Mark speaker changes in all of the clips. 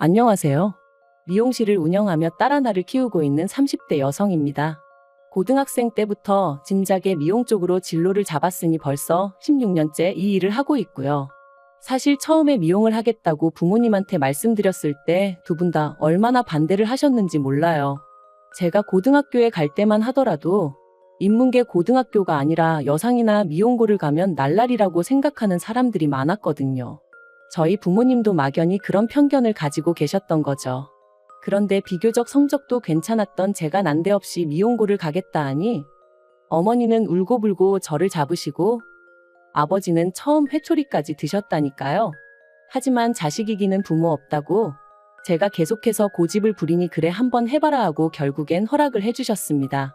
Speaker 1: 안녕하세요. 미용실을 운영하며 딸 하나를 키우고 있는 30대 여성입니다. 고등학생 때부터 진작에 미용 쪽으로 진로를 잡았으니 벌써 16년째 이 일을 하고 있고요. 사실 처음에 미용을 하겠다고 부모님한테 말씀드렸을 때 두 분 다 얼마나 반대를 하셨는지 몰라요. 제가 고등학교에 갈 때만 하더라도 인문계 고등학교가 아니라 여상이나 미용고를 가면 날라리라고 생각하는 사람들이 많았거든요. 저희 부모님도 막연히 그런 편견을 가지고 계셨던 거죠. 그런데 비교적 성적도 괜찮았던 제가 난데없이 미용고를 가겠다 하니 어머니는 울고불고 저를 잡으시고 아버지는 처음 회초리까지 드셨다니까요. 하지만 자식 이기는 부모 없다고 제가 계속해서 고집을 부리니 그래 한번 해봐라 하고 결국엔 허락을 해주셨습니다.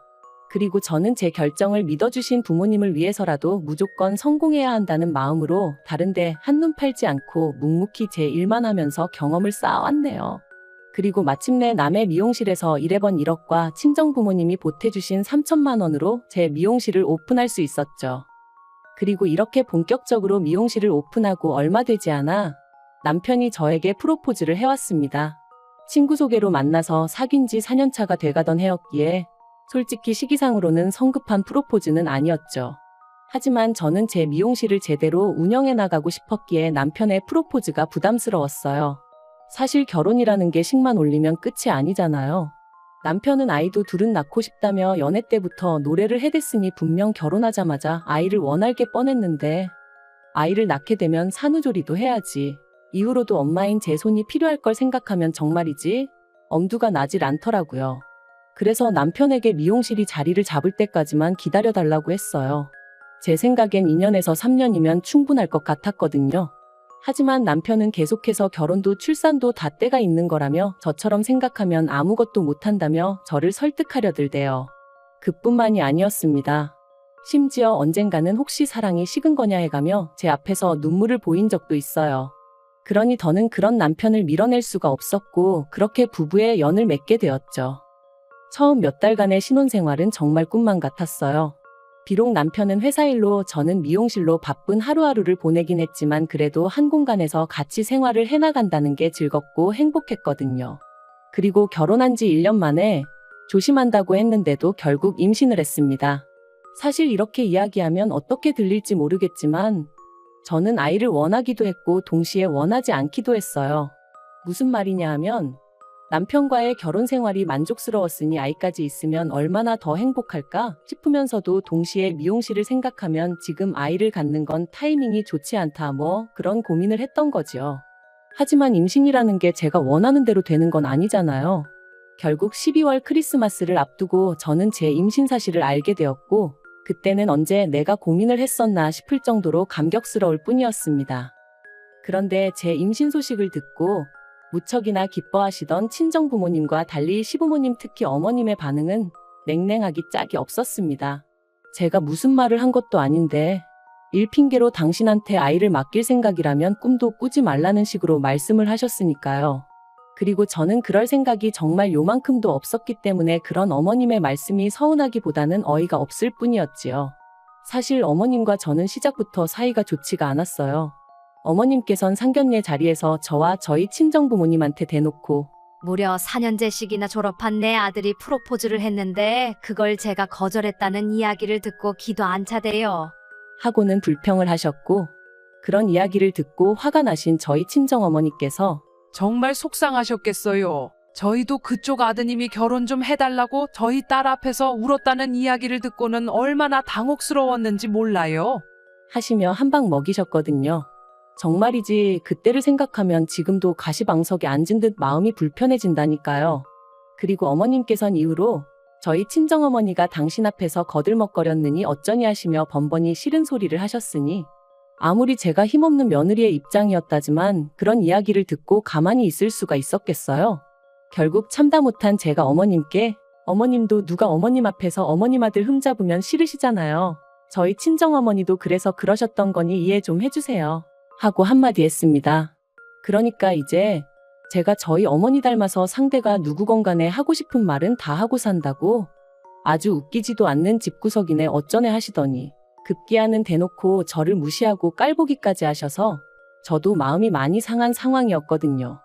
Speaker 1: 그리고 저는 제 결정을 믿어주신 부모님을 위해서라도 무조건 성공해야 한다는 마음으로 다른데 한눈 팔지 않고 묵묵히 제 일만 하면서 경험을 쌓아왔네요. 그리고 마침내 남의 미용실에서 1회번 1억과 친정부모님이 보태주신 3천만 원으로 제 미용실을 오픈할 수 있었죠. 그리고 이렇게 본격적으로 미용실을 오픈하고 얼마 되지 않아 남편이 저에게 프로포즈를 해왔습니다. 친구 소개로 만나서 사귄 지 4년차가 돼가던 해였기에 솔직히 시기상으로는 성급한 프로포즈는 아니었죠. 하지만 저는 제 미용실을 제대로 운영해 나가고 싶었기에 남편의 프로포즈가 부담스러웠어요. 사실 결혼이라는 게 식만 올리면 끝이 아니잖아요. 남편은 아이도 둘은 낳고 싶다며 연애 때부터 노래를 해댔으니 분명 결혼하자마자 아이를 원할 게 뻔했는데 아이를 낳게 되면 산후조리도 해야지. 이후로도 엄마인 제 손이 필요할 걸 생각하면 정말이지 엄두가 나질 않더라고요. 그래서 남편에게 미용실이 자리를 잡을 때까지만 기다려달라고 했어요. 제 생각엔 2년에서 3년이면 충분할 것 같았거든요. 하지만 남편은 계속해서 결혼도 출산도 다 때가 있는 거라며 저처럼 생각하면 아무것도 못한다며 저를 설득하려 들대요. 그뿐만이 아니었습니다. 심지어 언젠가는 혹시 사랑이 식은 거냐 해가며 제 앞에서 눈물을 보인 적도 있어요. 그러니 더는 그런 남편을 밀어낼 수가 없었고 그렇게 부부의 연을 맺게 되었죠. 처음 몇 달간의 신혼생활은 정말 꿈만 같았어요. 비록 남편은 회사 일로 저는 미용실로 바쁜 하루하루를 보내긴 했지만 그래도 한 공간에서 같이 생활을 해나간다는 게 즐겁고 행복했거든요. 그리고 결혼한 지 1년 만에 조심한다고 했는데도 결국 임신을 했습니다. 사실 이렇게 이야기하면 어떻게 들릴지 모르겠지만 저는 아이를 원하기도 했고 동시에 원하지 않기도 했어요. 무슨 말이냐 하면 남편과의 결혼 생활이 만족스러웠으니 아이까지 있으면 얼마나 더 행복할까 싶으면서도 동시에 미용실을 생각하면 지금 아이를 갖는 건 타이밍이 좋지 않다 그런 고민을 했던 거지요. 하지만 임신이라는 게 제가 원하는 대로 되는 건 아니잖아요. 결국 12월 크리스마스를 앞두고 저는 제 임신 사실을 알게 되었고 그때는 언제 내가 고민을 했었나 싶을 정도로 감격스러울 뿐이었습니다. 그런데 제 임신 소식을 듣고 무척이나 기뻐하시던 친정부모님과 달리 시부모님 특히 어머님의 반응은 냉랭하기 짝이 없었습니다. 제가 무슨 말을 한 것도 아닌데 일 핑계로 당신한테 아이를 맡길 생각이라면 꿈도 꾸지 말라는 식으로 말씀을 하셨으니까요. 그리고 저는 그럴 생각이 정말 요만큼도 없었기 때문에 그런 어머님의 말씀이 서운하기보다는 어이가 없을 뿐이었지요. 사실 어머님과 저는 시작부터 사이가 좋지가 않았어요. 어머님께선 상견례 자리에서 저와 저희 친정부모님한테 대놓고
Speaker 2: 무려 4년제씩이나 졸업한 내 아들이 프로포즈를 했는데 그걸 제가 거절했다는 이야기를 듣고 기도 안 차대요.
Speaker 1: 하고는 불평을 하셨고 그런 이야기를 듣고 화가 나신 저희 친정어머니께서
Speaker 3: 정말 속상하셨겠어요. 저희도 그쪽 아드님이 결혼 좀 해달라고 저희 딸 앞에서 울었다는 이야기를 듣고는 얼마나 당혹스러웠는지 몰라요.
Speaker 1: 하시며 한 방 먹이셨거든요. 정말이지 그때를 생각하면 지금도 가시방석에 앉은 듯 마음이 불편해진다니까요. 그리고 어머님께선 이후로 저희 친정어머니가 당신 앞에서 거들먹거렸느니 어쩌니 하시며 번번이 싫은 소리를 하셨으니 아무리 제가 힘없는 며느리의 입장이었다지만 그런 이야기를 듣고 가만히 있을 수가 있었겠어요. 결국 참다 못한 제가 어머님께 어머님도 누가 어머님 앞에서 어머님 아들 흠잡으면 싫으시잖아요. 저희 친정어머니도 그래서 그러셨던 거니 이해 좀 해주세요. 하고 한마디 했습니다. 그러니까 이제 제가 저희 어머니 닮아서 상대가 누구건 간에 하고 싶은 말은 다 하고 산다고 아주 웃기지도 않는 집구석이네 어쩌네 하시더니 급기야는 대놓고 저를 무시하고 깔보기까지 하셔서 저도 마음이 많이 상한 상황이었거든요.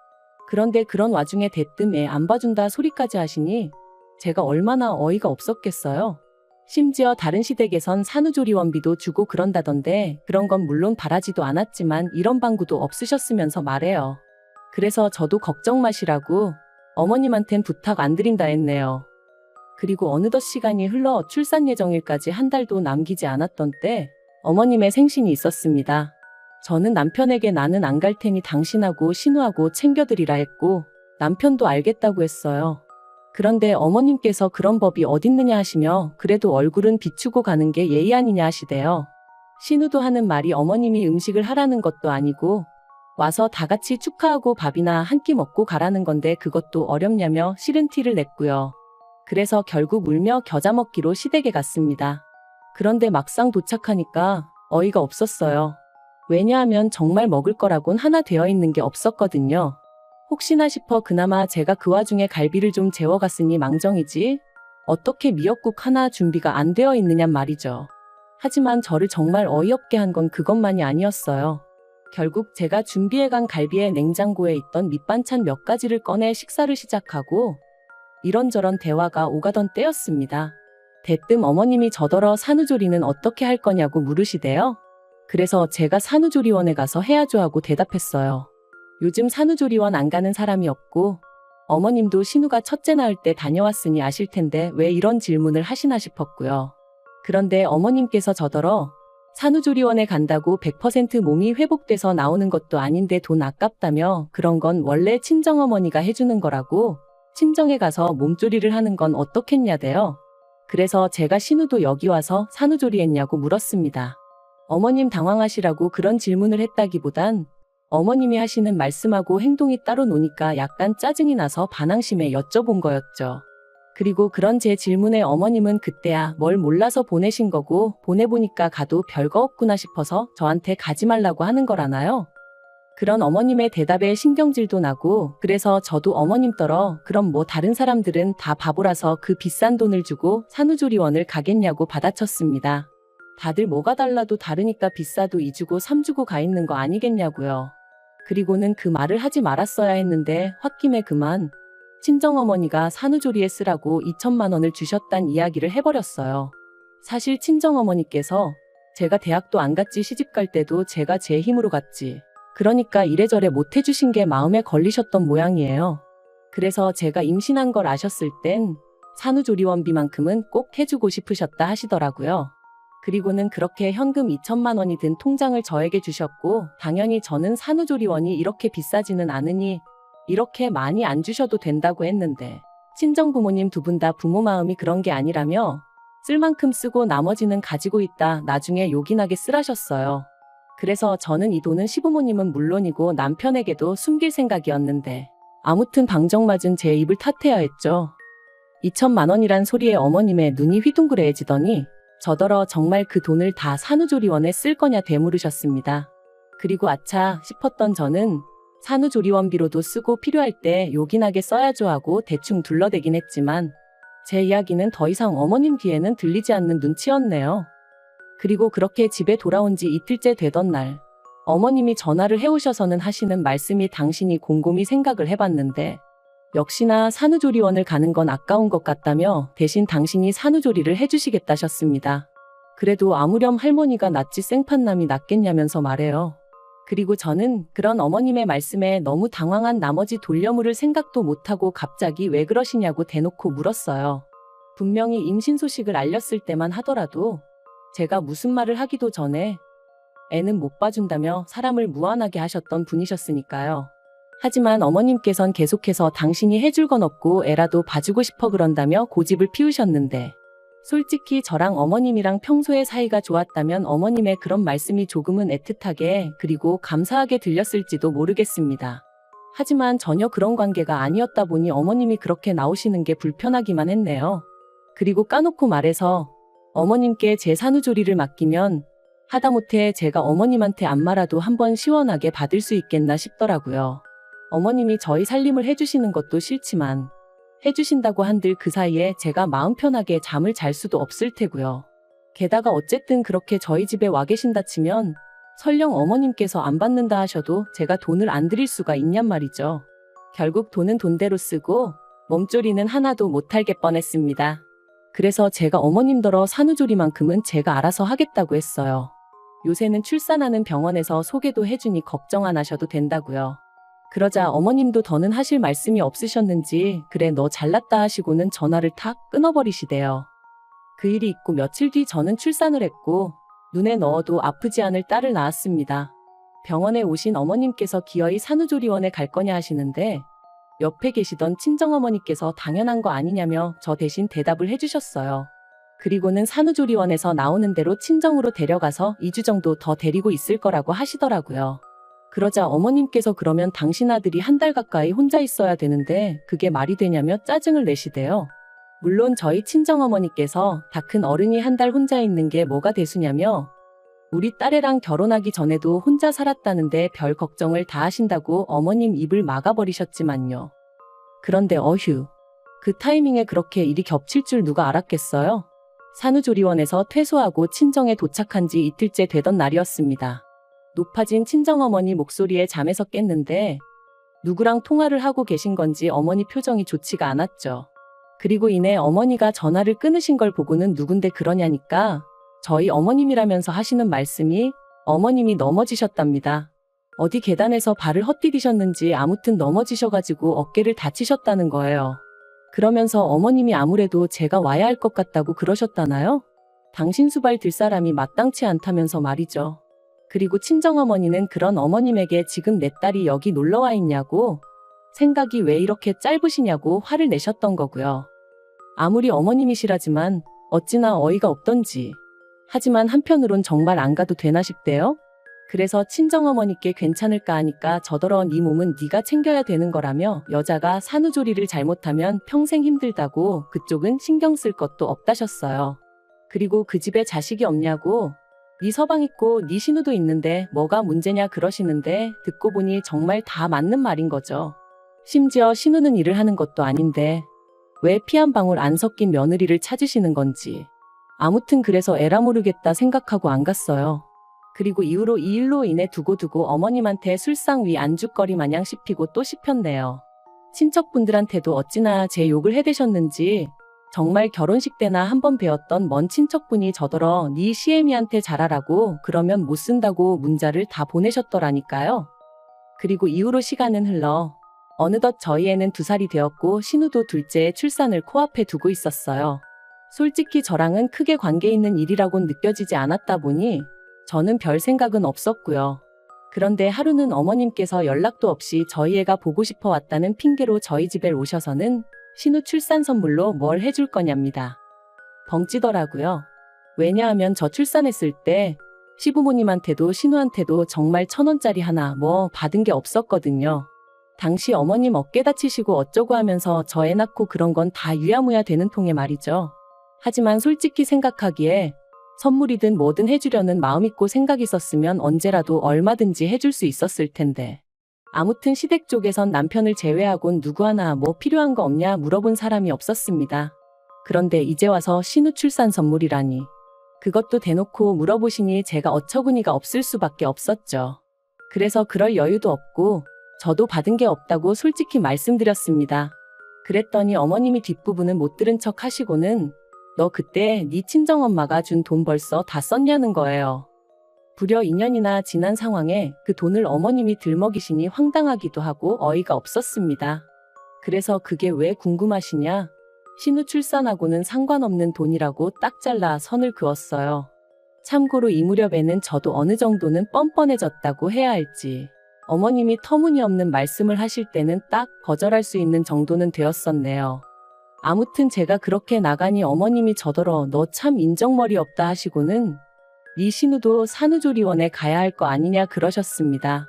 Speaker 1: 그런데 그런 와중에 대뜸 애 안 봐준다 소리까지 하시니 제가 얼마나 어이가 없었겠어요. 심지어 다른 시댁에선 산후조리원비도 주고 그런다던데 그런 건 물론 바라지도 않았지만 이런 방구도 없으셨으면서 말해요. 그래서 저도 걱정 마시라고 어머님한텐 부탁 안 드린다 했네요. 그리고 어느덧 시간이 흘러 출산 예정일까지 한 달도 남기지 않았던 때 어머님의 생신이 있었습니다. 저는 남편에게 나는 안 갈 테니 당신하고 신우하고 챙겨드리라 했고 남편도 알겠다고 했어요. 그런데 어머님께서 그런 법이 어딨느냐 하시며 그래도 얼굴은 비추고 가는 게 예의 아니냐 하시대요. 신우도 하는 말이 어머님이 음식을 하라는 것도 아니고 와서 다 같이 축하하고 밥이나 한 끼 먹고 가라는 건데 그것도 어렵냐며 싫은 티를 냈고요. 그래서 결국 울며 겨자 먹기로 시댁에 갔습니다. 그런데 막상 도착하니까 어이가 없었어요. 왜냐하면 정말 먹을 거라곤 하나 되어 있는 게 없었거든요. 혹시나 싶어 그나마 제가 그 와중에 갈비를 좀 재워갔으니 망정이지 어떻게 미역국 하나 준비가 안 되어 있느냔 말이죠. 하지만 저를 정말 어이없게 한 건 그것만이 아니었어요. 결국 제가 준비해간 갈비에 냉장고에 있던 밑반찬 몇 가지를 꺼내 식사를 시작하고 이런저런 대화가 오가던 때였습니다. 대뜸 어머님이 저더러 산후조리는 어떻게 할 거냐고 물으시대요. 그래서 제가 산후조리원에 가서 해야죠 하고 대답했어요. 요즘 산후조리원 안 가는 사람이 없고 어머님도 신우가 첫째 낳을 때 다녀왔으니 아실 텐데 왜 이런 질문을 하시나 싶었고요. 그런데 어머님께서 저더러 산후조리원에 간다고 100% 몸이 회복돼서 나오는 것도 아닌데 돈 아깝다며 그런 건 원래 친정어머니가 해주는 거라고 친정에 가서 몸조리를 하는 건 어떻겠냐대요. 그래서 제가 신우도 여기 와서 산후조리 했냐고 물었습니다. 어머님 당황하시라고 그런 질문을 했다기보단 어머님이 하시는 말씀하고 행동이 따로 노니까 약간 짜증이 나서 반항심에 여쭤본 거였죠. 그리고 그런 제 질문에 어머님은 그때야 뭘 몰라서 보내신 거고 보내보니까 가도 별거 없구나 싶어서 저한테 가지 말라고 하는 거라나요? 그런 어머님의 대답에 신경질도 나고 그래서 저도 어머님 떨어 그럼 뭐 다른 사람들은 다 바보라서 그 비싼 돈을 주고 산후조리원을 가겠냐고 받아쳤습니다. 다들 뭐가 달라도 다르니까 비싸도 2주고 3주고 가 있는 거 아니겠냐고요. 그리고는 그 말을 하지 말았어야 했는데 홧김에 그만 친정어머니가 산후조리에 쓰라고 2천만 원을 주셨단 이야기를 해버렸어요. 사실 친정어머니께서 제가 대학도 안 갔지 시집갈 때도 제가 제 힘으로 갔지. 그러니까 이래저래 못 해주신 게 마음에 걸리셨던 모양이에요. 그래서 제가 임신한 걸 아셨을 땐 산후조리원비만큼은 꼭 해주고 싶으셨다 하시더라고요. 그리고는 그렇게 현금 2천만 원이 든 통장을 저에게 주셨고 당연히 저는 산후조리원이 이렇게 비싸지는 않으니 이렇게 많이 안 주셔도 된다고 했는데 친정부모님 두 분 다 부모 마음이 그런 게 아니라며 쓸 만큼 쓰고 나머지는 가지고 있다 나중에 요긴하게 쓰라셨어요. 그래서 저는 이 돈은 시부모님은 물론이고 남편에게도 숨길 생각이었는데 아무튼 방정맞은 제 입을 탓해야 했죠. 2천만 원이란 소리에 어머님의 눈이 휘둥그레해지더니 저더러 정말 그 돈을 다 산후조리원에 쓸 거냐 되물으셨습니다. 그리고 아차 싶었던 저는 산후조리원비로도 쓰고 필요할 때 요긴하게 써야죠 하고 대충 둘러대긴 했지만 제 이야기는 더 이상 어머님 귀에는 들리지 않는 눈치였네요. 그리고 그렇게 집에 돌아온 지 이틀째 되던 날 어머님이 전화를 해오셔서는 하시는 말씀이 당신이 곰곰이 생각을 해봤는데 역시나 산후조리원을 가는 건 아까운 것 같다며 대신 당신이 산후조리를 해주시겠다셨습니다. 그래도 아무렴 할머니가 낫지 생판남이 낫겠냐면서 말해요. 그리고 저는 그런 어머님의 말씀에 너무 당황한 나머지 돌려물을 생각도 못하고 갑자기 왜 그러시냐고 대놓고 물었어요. 분명히 임신 소식을 알렸을 때만 하더라도 제가 무슨 말을 하기도 전에 애는 못 봐준다며 사람을 무안하게 하셨던 분이셨으니까요. 하지만 어머님께선 계속해서 당신이 해줄 건 없고 애라도 봐주고 싶어 그런다며 고집을 피우셨는데 솔직히 저랑 어머님이랑 평소에 사이가 좋았다면 어머님의 그런 말씀이 조금은 애틋하게 그리고 감사하게 들렸을지도 모르겠습니다. 하지만 전혀 그런 관계가 아니었다 보니 어머님이 그렇게 나오시는 게 불편하기만 했네요. 그리고 까놓고 말해서 어머님께 제 산후조리를 맡기면 하다못해 제가 어머님한테 안마라도 한번 시원하게 받을 수 있겠나 싶더라고요. 어머님이 저희 살림을 해주시는 것도 싫지만 해주신다고 한들 그 사이에 제가 마음 편하게 잠을 잘 수도 없을 테고요. 게다가 어쨌든 그렇게 저희 집에 와 계신다 치면 설령 어머님께서 안 받는다 하셔도 제가 돈을 안 드릴 수가 있냔 말이죠. 결국 돈은 돈대로 쓰고 몸조리는 하나도 못할 게 뻔했습니다. 그래서 제가 어머님더러 산후조리만큼은 제가 알아서 하겠다고 했어요. 요새는 출산하는 병원에서 소개도 해주니 걱정 안 하셔도 된다고요. 그러자 어머님도 더는 하실 말씀이 없으셨는지 그래 너 잘났다 하시고는 전화를 탁 끊어버리시대요. 그 일이 있고 며칠 뒤 저는 출산을 했고 눈에 넣어도 아프지 않을 딸을 낳았습니다. 병원에 오신 어머님께서 기어이 산후조리원에 갈 거냐 하시는데 옆에 계시던 친정어머니께서 당연한 거 아니냐며 저 대신 대답을 해주셨어요. 그리고는 산후조리원에서 나오는 대로 친정으로 데려가서 2주 정도 더 데리고 있을 거라고 하시더라고요. 그러자 어머님께서 그러면 당신 아들이 한 달 가까이 혼자 있어야 되는데 그게 말이 되냐며 짜증을 내시대요. 물론 저희 친정어머니께서 다 큰 어른이 한 달 혼자 있는 게 뭐가 대수냐며 우리 딸애랑 결혼하기 전에도 혼자 살았다는데 별 걱정을 다 하신다고 어머님 입을 막아버리셨지만요. 그런데 어휴, 그 타이밍에 그렇게 일이 겹칠 줄 누가 알았겠어요? 산후조리원에서 퇴소하고 친정에 도착한 지 이틀째 되던 날이었습니다. 높아진 친정어머니 목소리에 잠에서 깼는데 누구랑 통화를 하고 계신 건지 어머니 표정이 좋지가 않았죠. 그리고 이내 어머니가 전화를 끊으신 걸 보고는 누군데 그러냐니까 저희 어머님이라면서 하시는 말씀이 어머님이 넘어지셨답니다. 어디 계단에서 발을 헛디디셨는지 아무튼 넘어지셔가지고 어깨를 다치셨다는 거예요. 그러면서 어머님이 아무래도 제가 와야 할 것 같다고 그러셨다나요? 당신 수발 들 사람이 마땅치 않다면서 말이죠. 그리고 친정어머니는 그런 어머님에게 지금 내 딸이 여기 놀러와 있냐고 생각이 왜 이렇게 짧으시냐고 화를 내셨던 거고요. 아무리 어머님이시라지만 어찌나 어이가 없던지. 하지만 한편으론 정말 안 가도 되나 싶대요. 그래서 친정어머니께 괜찮을까 하니까 저더러 네 몸은 네가 챙겨야 되는 거라며 여자가 산후조리를 잘못하면 평생 힘들다고 그쪽은 신경 쓸 것도 없다셨어요. 그리고 그 집에 자식이 없냐고 네 서방 있고 네 신우도 있는데 뭐가 문제냐 그러시는데 듣고 보니 정말 다 맞는 말인 거죠. 심지어 신우는 일을 하는 것도 아닌데 왜 피 한 방울 안 섞인 며느리를 찾으시는 건지. 아무튼 그래서 에라 모르겠다 생각하고 안 갔어요. 그리고 이후로 이 일로 인해 두고두고 어머님한테 술상 위 안주거리 마냥 씹히고 또 씹혔네요. 친척분들한테도 어찌나 제 욕을 해대셨는지 정말 결혼식 때나 한번 뵈었던 먼 친척분이 저더러 네 시애미한테 잘하라고 그러면 못 쓴다고 문자를 다 보내셨더라니까요. 그리고 이후로 시간은 흘러 어느덧 저희 애는 2살이 되었고 신우도 둘째의 출산을 코앞에 두고 있었어요. 솔직히 저랑은 크게 관계 있는 일이라고는 느껴지지 않았다 보니 저는 별 생각은 없었고요. 그런데 하루는 어머님께서 연락도 없이 저희 애가 보고 싶어 왔다는 핑계로 저희 집에 오셔서는 신우 출산 선물로 뭘 해줄 거냐입니다. 벙찌더라고요. 왜냐하면 저 출산했을 때 시부모님한테도 신우한테도 정말 1,000원짜리 하나 뭐 받은 게 없었거든요. 당시 어머님 어깨 다치시고 어쩌고 하면서 저 애 낳고 그런 건 다 유야무야 되는 통에 말이죠. 하지만 솔직히 생각하기에 선물이든 뭐든 해주려는 마음 있고 생각 있었으면 언제라도 얼마든지 해줄 수 있었을 텐데. 아무튼 시댁 쪽에선 남편을 제외하곤 누구 하나 뭐 필요한 거 없냐 물어본 사람이 없었습니다. 그런데 이제 와서 신우 출산 선물이라니. 그것도 대놓고 물어보시니 제가 어처구니가 없을 수밖에 없었죠. 그래서 그럴 여유도 없고 저도 받은 게 없다고 솔직히 말씀드렸습니다. 그랬더니 어머님이 뒷부분은 못 들은 척 하시고는 너 그때 네 친정엄마가 준 돈 벌써 다 썼냐는 거예요. 불여 2년이나 지난 상황에 그 돈을 어머님이 들먹이시니 황당하기도 하고 어이가 없었습니다. 그래서 그게 왜 궁금하시냐? 신우 출산하고는 상관없는 돈이라고 딱 잘라 선을 그었어요. 참고로 이 무렵에는 저도 어느 정도는 뻔뻔해졌다고 해야 할지 어머님이 터무니없는 말씀을 하실 때는 딱 거절할 수 있는 정도는 되었었네요. 아무튼 제가 그렇게 나가니 어머님이 저더러 너 참 인정머리 없다 하시고는 네 신우도 산후조리원에 가야 할 거 아니냐 그러셨습니다.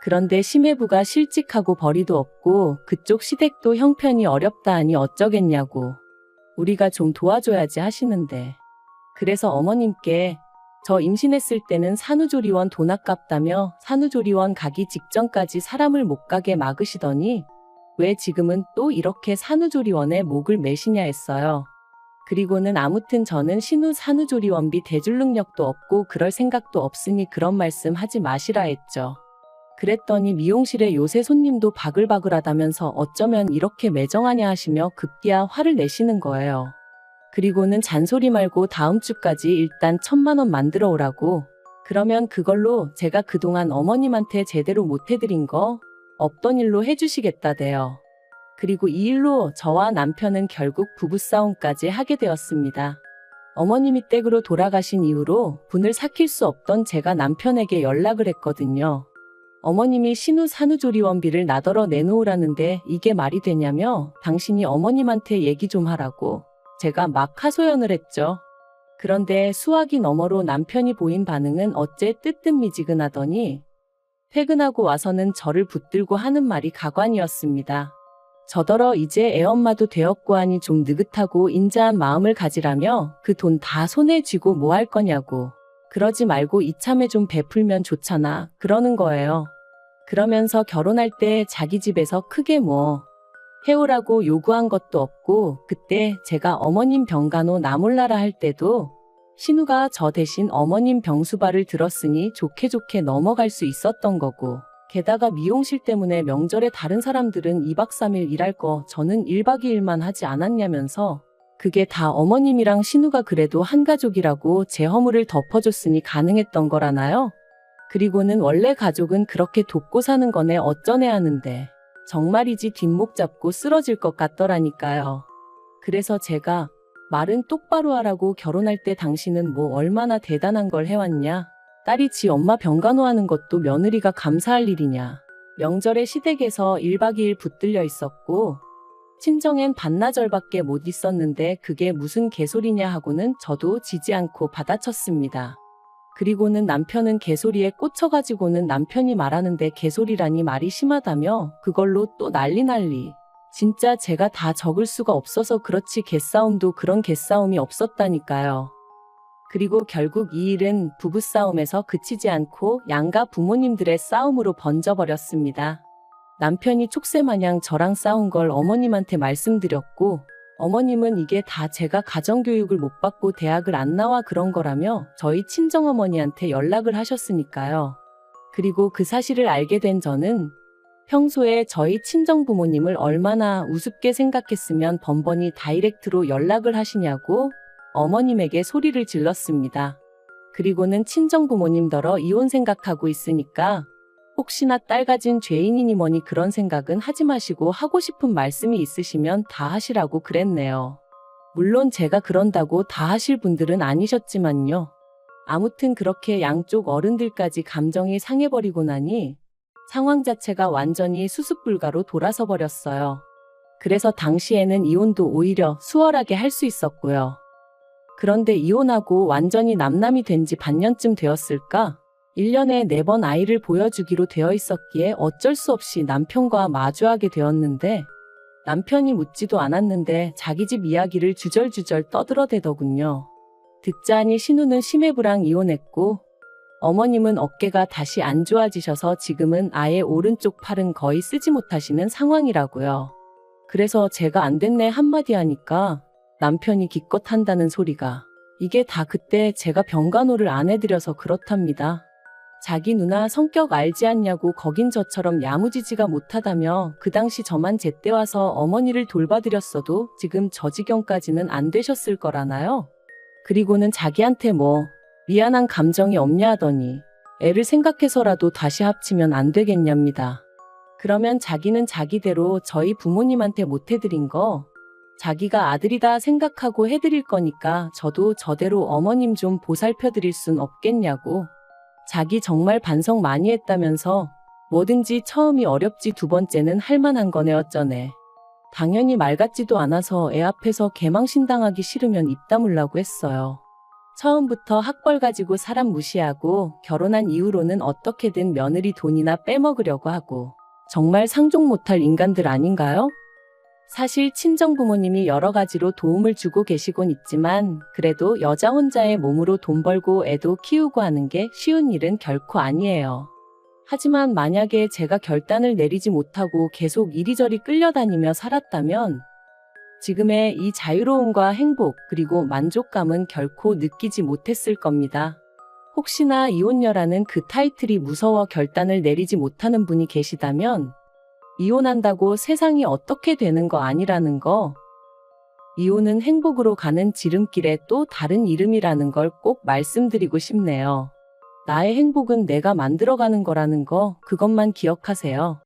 Speaker 1: 그런데 심해부가 실직하고 벌이도 없고 그쪽 시댁도 형편이 어렵다 하니 어쩌겠냐고 우리가 좀 도와줘야지 하시는데 그래서 어머님께 저 임신했을 때는 산후조리원 돈 아깝다며 산후조리원 가기 직전까지 사람을 못 가게 막으시더니 왜 지금은 또 이렇게 산후조리원에 목을 매시냐 했어요. 그리고는 아무튼 저는 신우 산후조리원비 대줄 능력도 없고 그럴 생각도 없으니 그런 말씀 하지 마시라 했죠. 그랬더니 미용실에 요새 손님도 바글바글하다면서 어쩌면 이렇게 매정하냐 하시며 급기야 화를 내시는 거예요. 그리고는 잔소리 말고 다음 주까지 일단 1,000만 원 만들어 오라고. 그러면 그걸로 제가 그동안 어머님한테 제대로 못 해드린 거 없던 일로 해주시겠다대요. 그리고 이 일로 저와 남편은 결국 부부싸움까지 하게 되었습니다. 어머님이 댁으로 돌아가신 이후로 분을 삭힐 수 없던 제가 남편에게 연락을 했거든요. 어머님이 신우 산후조리원비를 나더러 내놓으라는데 이게 말이 되냐며 당신이 어머님한테 얘기 좀 하라고 제가 막 하소연을 했죠. 그런데 수화기 너머로 남편이 보인 반응은 어째 뜨뜻미지근하더니 퇴근하고 와서는 저를 붙들고 하는 말이 가관이었습니다. 저더러 이제 애엄마도 되었고 하니 좀 느긋하고 인자한 마음을 가지라며 그 돈 다 손에 쥐고 뭐 할 거냐고. 그러지 말고 이참에 좀 베풀면 좋잖아. 그러는 거예요. 그러면서 결혼할 때 자기 집에서 크게 뭐 해오라고 요구한 것도 없고 그때 제가 어머님 병간호 나몰라라 할 때도 신우가 저 대신 어머님 병수발을 들었으니 좋게 좋게 넘어갈 수 있었던 거고 게다가 미용실 때문에 명절에 다른 사람들은 2박 3일 일할 거 저는 1박 2일만 하지 않았냐면서 그게 다 어머님이랑 신우가 그래도 한 가족이라고 제 허물을 덮어줬으니 가능했던 거라나요? 그리고는 원래 가족은 그렇게 돕고 사는 거네 어쩌네 하는데 정말이지 뒷목 잡고 쓰러질 것 같더라니까요. 그래서 제가 말은 똑바로 하라고 결혼할 때 당신은 뭐 얼마나 대단한 걸 해왔냐? 딸이 지 엄마 병간호하는 것도 며느리가 감사할 일이냐? 명절에 시댁에서 1박 2일 붙들려 있었고 친정엔 반나절밖에 못 있었는데 그게 무슨 개소리냐 하고는 저도 지지 않고 받아쳤습니다. 그리고는 남편은 개소리에 꽂혀가지고는 남편이 말하는데 개소리라니 말이 심하다며 그걸로 또 난리. 진짜 제가 다 적을 수가 없어서 그렇지 개싸움도 그런 개싸움이 없었다니까요. 그리고 결국 이 일은 부부싸움에서 그치지 않고 양가 부모님들의 싸움으로 번져버렸습니다. 남편이 촉새마냥 저랑 싸운 걸 어머님한테 말씀드렸고 어머님은 이게 다 제가 가정교육을 못 받고 대학을 안 나와 그런 거라며 저희 친정어머니한테 연락을 하셨으니까요. 그리고 그 사실을 알게 된 저는 평소에 저희 친정부모님을 얼마나 우습게 생각했으면 번번이 다이렉트로 연락을 하시냐고 어머님에게 소리를 질렀습니다. 그리고는 친정부모님더러 이혼 생각하고 있으니까 혹시나 딸 가진 죄인이니 뭐니 그런 생각은 하지 마시고 하고 싶은 말씀이 있으시면 다 하시라고 그랬네요. 물론 제가 그런다고 다 하실 분들은 아니셨지만요. 아무튼 그렇게 양쪽 어른들까지 감정이 상해버리고 나니 상황 자체가 완전히 수습불가로 돌아서 버렸어요. 그래서 당시에는 이혼도 오히려 수월하게 할 수 있었고요. 그런데 이혼하고 완전히 남남이 된 지 반년쯤 되었을까? 1년에 4번 아이를 보여주기로 되어 있었기에 어쩔 수 없이 남편과 마주하게 되었는데 남편이 묻지도 않았는데 자기 집 이야기를 주절주절 떠들어대더군요. 듣자 하니 신우는 심해부랑 이혼했고 어머님은 어깨가 다시 안 좋아지셔서 지금은 아예 오른쪽 팔은 거의 쓰지 못하시는 상황이라고요. 그래서 제가 안 됐네 한마디 하니까 남편이 기껏 한다는 소리가 이게 다 그때 제가 병간호를 안 해드려서 그렇답니다. 자기 누나 성격 알지 않냐고 거긴 저처럼 야무지지가 못하다며 그 당시 저만 제때 와서 어머니를 돌봐드렸어도 지금 저 지경까지는 안 되셨을 거라나요? 그리고는 자기한테 뭐 미안한 감정이 없냐 하더니 애를 생각해서라도 다시 합치면 안 되겠냐입니다. 그러면 자기는 자기대로 저희 부모님한테 못 해드린 거 자기가 아들이다 생각하고 해드릴 거니까 저도 저대로 어머님 좀 보살펴드릴 순 없겠냐고. 자기 정말 반성 많이 했다면서 뭐든지 처음이 어렵지 두 번째는 할만한 거네 어쩌네. 당연히 말 같지도 않아서 애 앞에서 개망신당하기 싫으면 입 다물라고 했어요. 처음부터 학벌 가지고 사람 무시하고 결혼한 이후로는 어떻게든 며느리 돈이나 빼먹으려고 하고 정말 상종 못할 인간들 아닌가요? 사실 친정부모님이 여러 가지로 도움을 주고 계시곤 있지만 그래도 여자 혼자의 몸으로 돈 벌고 애도 키우고 하는 게 쉬운 일은 결코 아니에요. 하지만 만약에 제가 결단을 내리지 못하고 계속 이리저리 끌려다니며 살았다면 지금의 이 자유로움과 행복 그리고 만족감은 결코 느끼지 못했을 겁니다. 혹시나 이혼녀라는 그 타이틀이 무서워 결단을 내리지 못하는 분이 계시다면 이혼한다고 세상이 어떻게 되는 거 아니라는 거. 이혼은 행복으로 가는 지름길의 또 다른 이름이라는 걸 꼭 말씀드리고 싶네요. 나의 행복은 내가 만들어가는 거라는 거, 그것만 기억하세요.